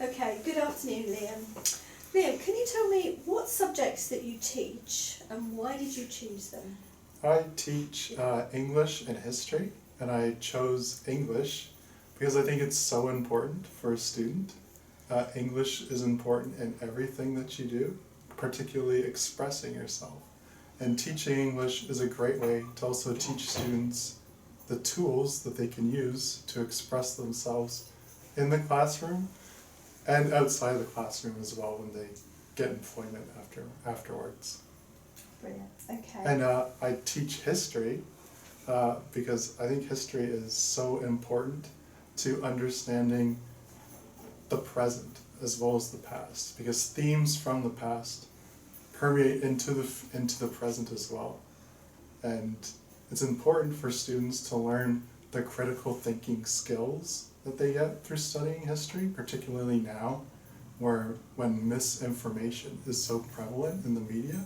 Okay, good afternoon, Liam. Liam, can you tell me what subjects that you teach and why did you choose them? I teach English and history, and I chose English because I think it's so important for a student. English is important in everything that you do, particularly expressing yourself. And teaching English is a great way to also teach students the tools that they can use to express themselves in the classroom and outside the classroom as well when they get employment afterwards. Brilliant, okay. And I teach history because I think history is so important to understanding the present as well as the past, because themes from the past permeate into the present as well. And it's important for students to learn the critical thinking skills that they get through studying history, particularly now, when misinformation is so prevalent in the media.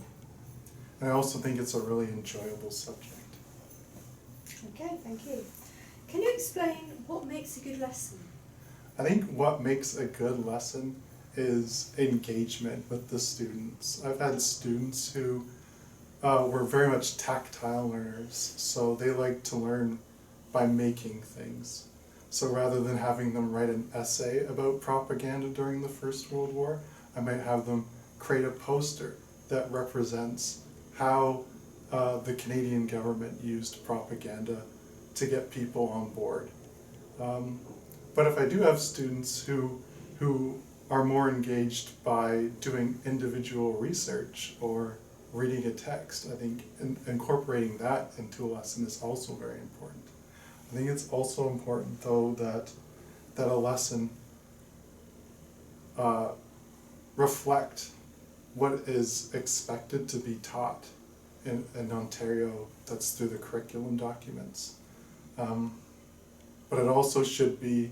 And I also think it's a really enjoyable subject. Okay, thank you. Can you explain what makes a good lesson? I think what makes a good lesson is engagement with the students. I've had students who were very much tactile learners, so they like to learn by making things. So rather than having them write an essay about propaganda during the First World War, I might have them create a poster that represents how the Canadian government used propaganda to get people on board. But if I do have students who are more engaged by doing individual research or reading a text, I think incorporating that into a lesson is also very important. I think it's also important, though, that a lesson reflect what is expected to be taught in Ontario. That's through the curriculum documents. But it also should be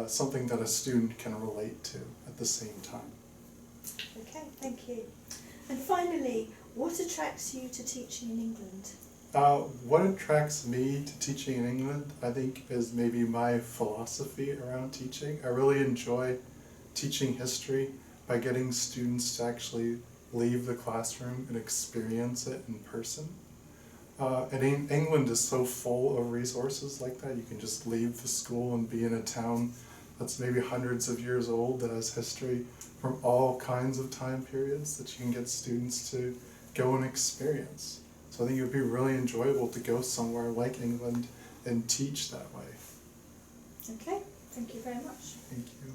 something that a student can relate to at the same time. Okay, thank you. And finally, what attracts you to teaching in England? What attracts me to teaching in England, I think, is maybe my philosophy around teaching. I really enjoy teaching history by getting students to actually leave the classroom and experience it in person. And England is so full of resources like that. You can just leave the school and be in a town that's maybe hundreds of years old that has history from all kinds of time periods that you can get students to go and experience. So I think it would be really enjoyable to go somewhere like England and teach that way. Okay, thank you very much. Thank you.